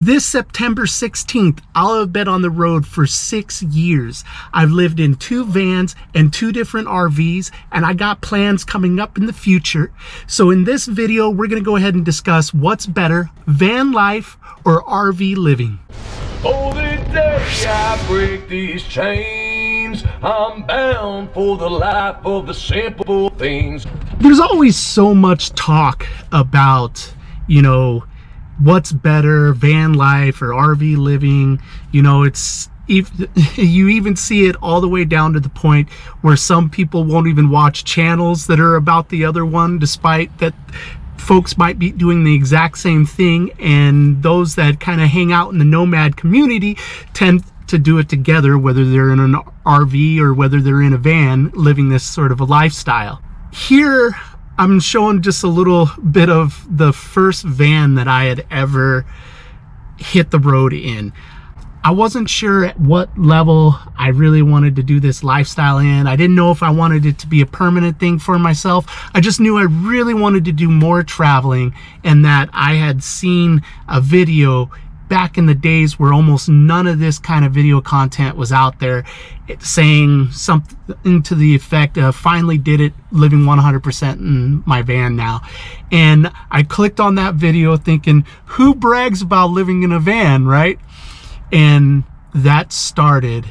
This September 16th, I'll have been on the road for 6 years. I've lived in 2 vans and 2 different RVs, and I got plans coming up in the future. So in this video, we're gonna go ahead and discuss what's better, van life or RV living. Oh, the day I break these chains, I'm bound for the life of the simple things. There's always so much talk about, what's better, van life or RV living. You even see it all the way down to the point where some people won't even watch channels that are about the other one, despite that folks might be doing the exact same thing. And those that kind of hang out in the nomad community tend to do it together, whether they're in an RV or whether they're in a van living this sort of a lifestyle. Here I'm showing just a little bit of the first van that I had ever hit the road in. I wasn't sure at what level I really wanted to do this lifestyle in. I didn't know if I wanted it to be a permanent thing for myself. I just knew I really wanted to do more traveling, and that I had seen a video back in the days where almost none of this kind of video content was out there, saying something to the effect of finally did it, living 100% in my van now. And I clicked on that video thinking, who brags about living in a van, right? And that started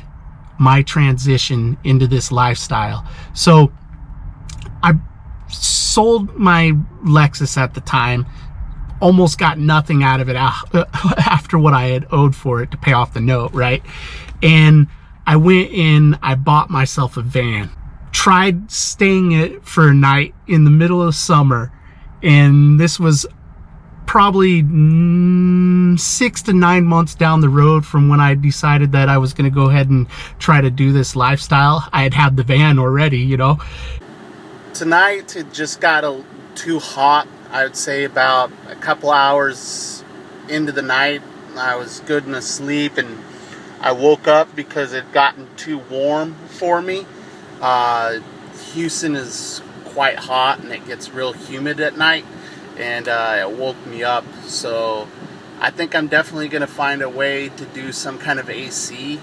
my transition into this lifestyle. So I sold my Lexus at the time, almost got nothing out of it after what I had owed for it to pay off the note, right? And I went in, I bought myself a van, tried staying it for a night in the middle of summer, and this was probably 6 to 9 months down the road from when I decided that I was going to go ahead and try to do this lifestyle. I had the van already, Tonight it just got too hot. I would say about a couple hours into the night, I was good and asleep, and I woke up because it had gotten too warm for me. Houston is quite hot and it gets real humid at night, and it woke me up. So I think I'm definitely going to find a way to do some kind of AC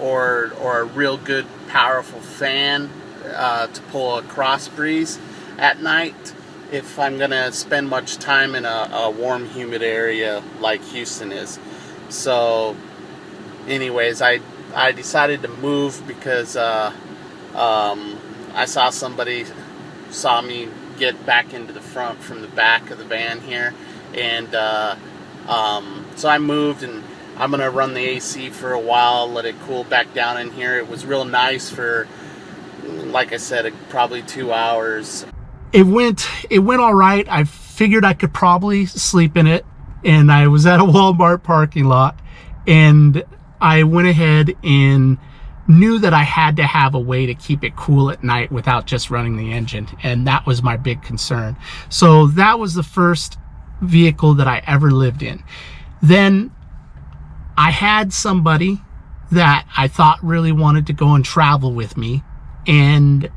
or a real good powerful fan to pull a cross breeze at night if I'm gonna spend much time in a warm, humid area like Houston is. So anyways, I decided to move because I saw me get back into the front from the back of the van here, and so I moved, and I'm gonna run the AC for a while, let it cool back down in here. It was real nice for, like I said, probably 2 hours. It went all right. I figured I could probably sleep in it, and I was at a Walmart parking lot, and I went ahead and knew that I had to have a way to keep it cool at night without just running the engine, and that was my big concern. So that was the first vehicle that I ever lived in. Then I had somebody that I thought really wanted to go and travel with me, and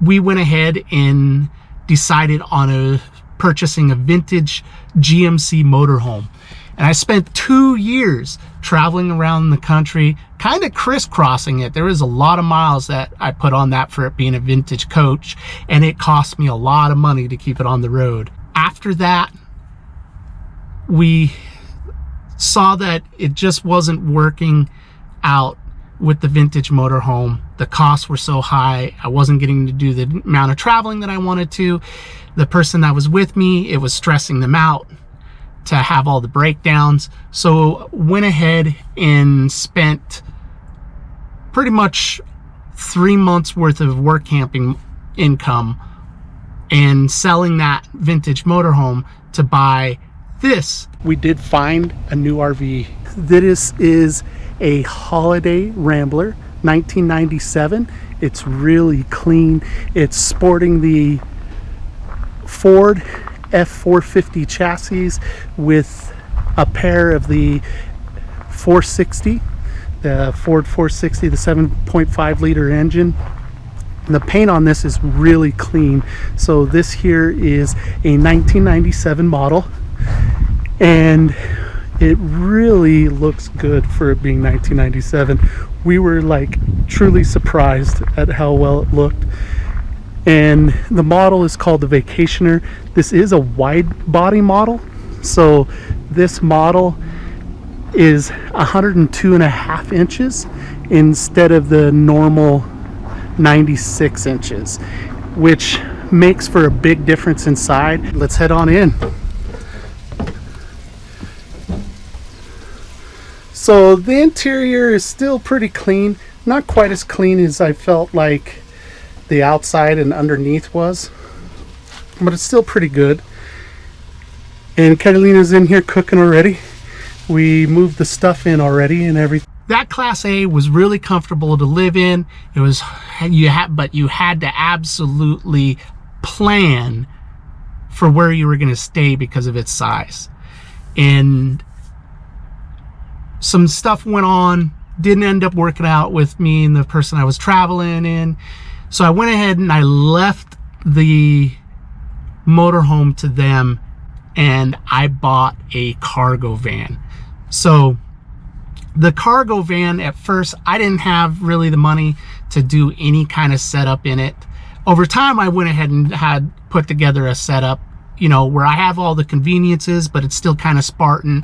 we went ahead and decided on purchasing a vintage GMC motorhome. And I spent 2 years traveling around the country, kind of crisscrossing it. There was a lot of miles that I put on that for it being a vintage coach, and it cost me a lot of money to keep it on the road. After that, we saw that it just wasn't working out with the vintage motorhome. The costs were so high. I wasn't getting to do the amount of traveling that I wanted to. The person that was with me, it was stressing them out to have all the breakdowns. So went ahead and spent pretty much 3 months worth of work camping income and selling that vintage motorhome to buy this. We did find a new RV. This is a Holiday Rambler, 1997. It's really clean. It's sporting the Ford F450 chassis with a pair of the 460, the Ford 460, the 7.5 liter engine. The paint on this is really clean. So this here is a 1997 model. and it really looks good for it being 1997. We were like truly surprised at how well it looked. And the model is called the Vacationer. This is a wide body model, so this model is 102.5 inches instead of the normal 96 inches, which makes for a big difference inside. Let's head on in. So the interior is still pretty clean, not quite as clean as I felt like the outside and underneath was, but it's still pretty good. And Catalina's in here cooking already. We moved the stuff in already and everything. That Class A was really comfortable to live in. It was, but you had to absolutely plan for where you were going to stay because of its size. And some stuff went on, didn't end up working out with me and the person I was traveling in. So I went ahead and I left the motorhome to them, and I bought a cargo van. So the cargo van, at first, I didn't have really the money to do any kind of setup in it. Over time, I went ahead and had put together a setup, you know, where I have all the conveniences, but it's still kind of Spartan.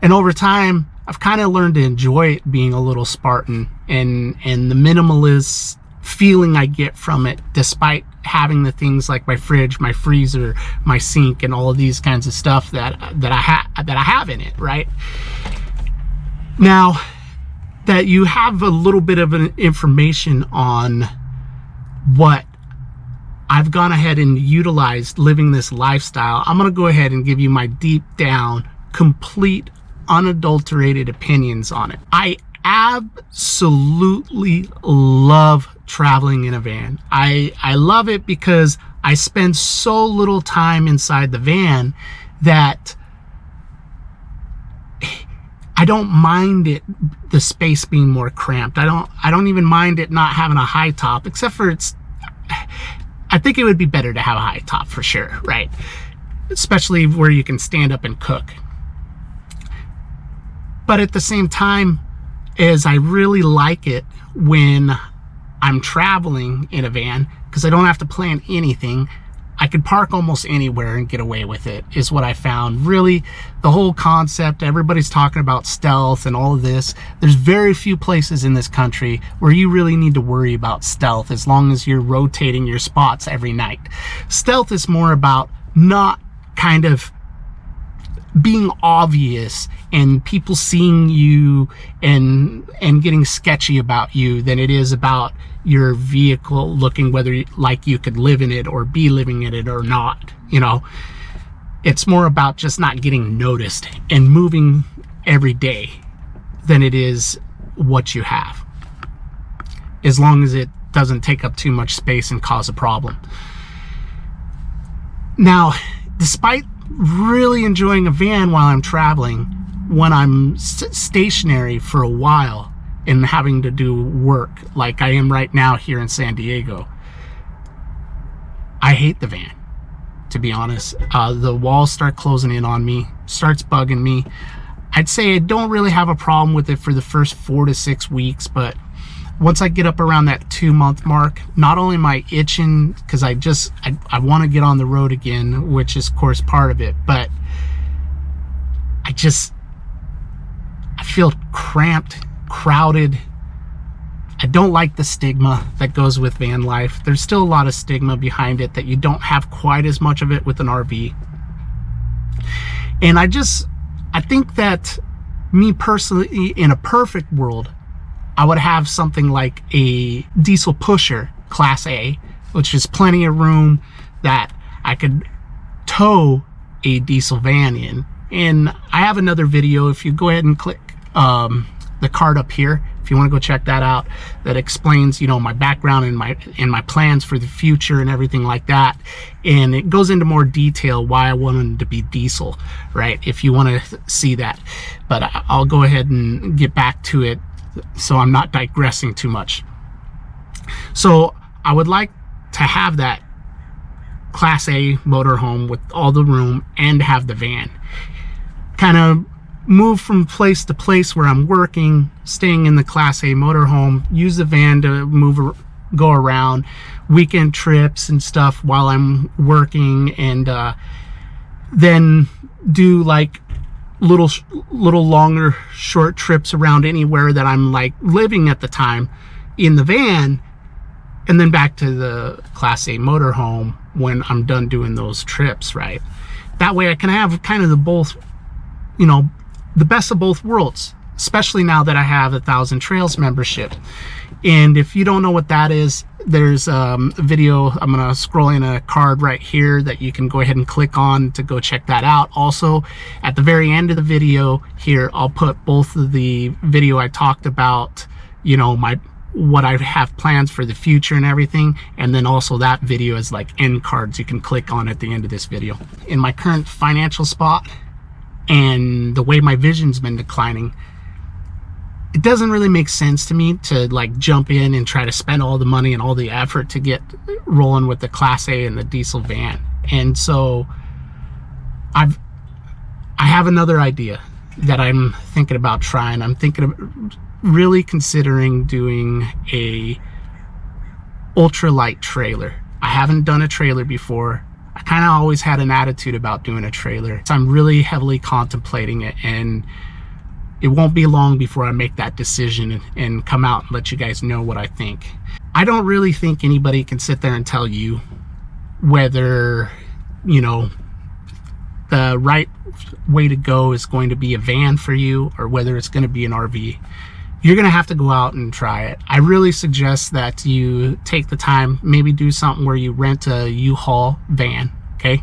And over time, I've kind of learned to enjoy it being a little Spartan and the minimalist feeling I get from it, despite having the things like my fridge, my freezer, my sink, and all of these kinds of stuff that I have in it, right? Now that you have a little bit of an information on what I've gone ahead and utilized living this lifestyle, I'm going to go ahead and give you my deep down, complete, unadulterated opinions on it. I absolutely love traveling in a van. I love it because I spend so little time inside the van that I don't mind it, the space being more cramped. I don't even mind it not having a high top, except for I think it would be better to have a high top for sure, right? Especially where you can stand up and cook. But at the same time, is I really like it when I'm traveling in a van, because I don't have to plan anything. I could park almost anywhere and get away with it, is what I found. Really, the whole concept, everybody's talking about stealth and all of this. There's very few places in this country where you really need to worry about stealth as long as you're rotating your spots every night. Stealth is more about not kind of being obvious and people seeing you and getting sketchy about you than it is about your vehicle looking whether like you could live in it or be living in it or not. You know, it's more about just not getting noticed and moving every day than it is what you have, as long as it doesn't take up too much space and cause a problem. Now, despite really enjoying a van while I'm traveling, when I'm stationary for a while and having to do work like I am right now here in San Diego, I hate the van, to be honest. The walls start closing in on me, starts bugging me. I'd say I don't really have a problem with it for the first 4 to 6 weeks, but once I get up around that 2-month mark, not only am I itching because I want to get on the road again, which is of course part of it, but I feel cramped, crowded. I don't like the stigma that goes with van life. There's still a lot of stigma behind it that you don't have quite as much of it with an RV. And I think that me personally, in a perfect world, I would have something like a diesel pusher, Class A, which is plenty of room that I could tow a diesel van in. And I have another video, if you go ahead and click the card up here, if you want to go check that out, that explains, you know, my background and my plans for the future and everything like that. And it goes into more detail why I wanted to be diesel, right? If you want to see that. But I'll go ahead and get back to it so I'm not digressing too much. So I would like to have that Class A motorhome with all the room and have the van. kind of move from place to place where I'm working, staying in the Class A motorhome, use the van to go around, weekend trips and stuff while I'm working, and then do like little longer short trips around anywhere that I'm like living at the time in the van, and then back to the Class A motorhome when I'm done doing those trips, right? That way I can have kind of the both, you know, the best of both worlds, especially now that I have 1,000 Trails membership. And if you don't know what that is, there's a video, I'm gonna scroll in a card right here that you can go ahead and click on to go check that out. Also, at the very end of the video here, I'll put both of the video I talked about, you know, what I have plans for the future and everything, and then also that video is like end cards you can click on at the end of this video. In my current financial spot and the way my vision's been declining, it doesn't really make sense to me to like jump in and try to spend all the money and all the effort to get rolling with the Class A and the diesel van. And so I have another idea that I'm thinking about trying. I'm thinking of really considering doing a ultralight trailer. I haven't done a trailer before. I kind of always had an attitude about doing a trailer, so I'm really heavily contemplating it, and it won't be long before I make that decision and come out and let you guys know what I think. I don't really think anybody can sit there and tell you whether, you know, the right way to go is going to be a van for you or whether it's going to be an RV. You're going to have to go out and try it. I really suggest that you take the time, maybe do something where you rent a U-Haul van, okay?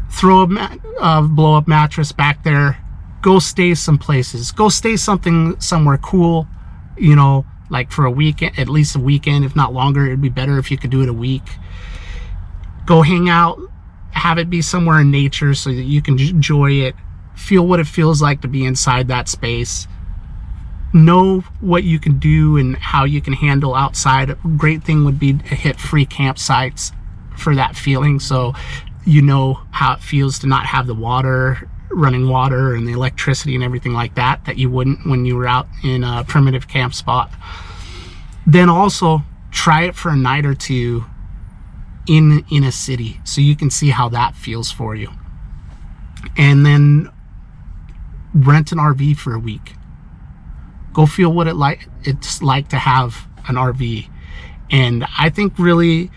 Throw a blow-up mattress back there. Go stay some places. Go stay somewhere cool, you know, like for a weekend, at least a weekend, if not longer. It'd be better if you could do it a week. Go hang out, have it be somewhere in nature so that you can enjoy it, feel what it feels like to be inside that space. Know what you can do and how you can handle outside. A great thing would be to hit free campsites for that feeling, so you know how it feels to not have the running water and the electricity and everything like that you wouldn't when you were out in a primitive camp spot. Then also try it for a night or two in a city so you can see how that feels for you, and then rent an RV for a week. Go feel what it's like to have an RV. And I think really,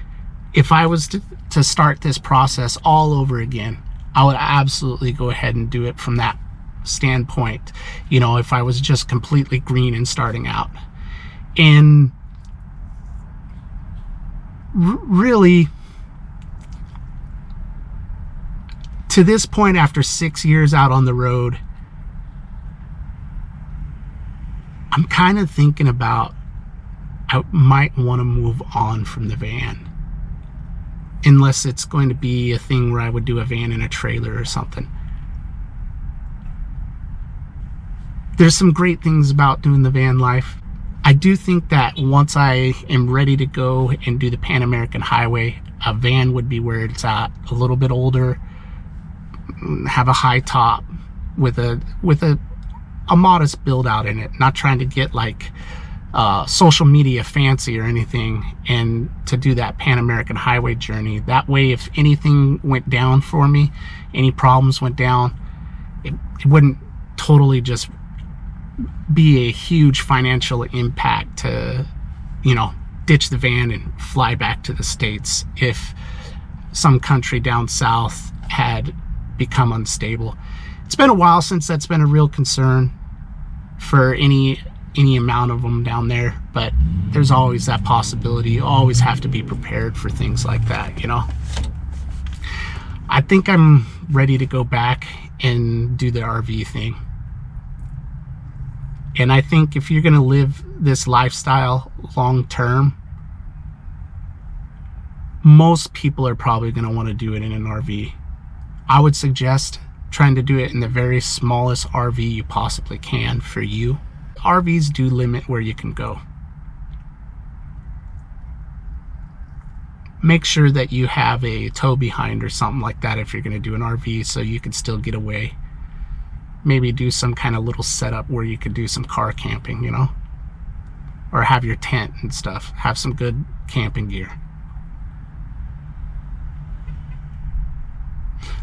if I was to start this process all over again, I would absolutely go ahead and do it from that standpoint. You know, if I was just completely green and starting out. And really, to this point, after 6 years out on the road, I'm kind of thinking about I might want to move on from the van, unless it's going to be a thing where I would do a van and a trailer or something. There's some great things about doing the van life. I do think that once I am ready to go and do the Pan American Highway, a van would be where it's at. A little bit older, have a high top with a modest build out in it, not trying to get like social media fancy or anything, and to do that Pan American Highway journey. That way, if anything went down for me, any problems went down, it wouldn't totally just be a huge financial impact to, you know, ditch the van and fly back to the States if some country down south had become unstable. It's been a while since that's been a real concern for any amount of them down there, but there's always that possibility. You always have to be prepared for things like that, you know. I think I'm ready to go back and do the RV thing. And I think if you're going to live this lifestyle long term, most people are probably going to want to do it in an RV. I would suggest trying to do it in the very smallest RV you possibly can for you. RVs do limit where you can go. Make sure that you have a tow behind or something like that if you're going to do an RV, so you can still get away. maybe do some kind of little setup where you could do some car camping, you know, or have your tent and stuff, have some good camping gear.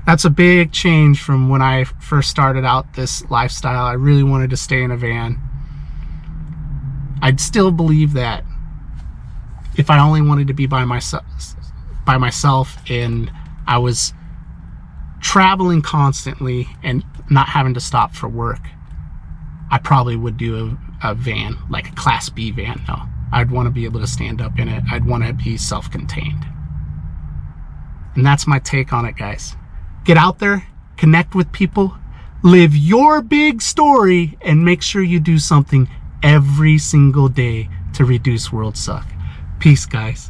That's a big change from when I first started out this lifestyle. I really wanted to stay in a van. I'd still believe that if I only wanted to be by myself and I was traveling constantly and not having to stop for work, I probably would do a van, like a Class B van though. I'd want to be able to stand up in it. I'd want to be self-contained. And that's my take on it, guys. Get out there, connect with people, live your big story, and make sure you do something every single day to reduce world suck. Peace, guys.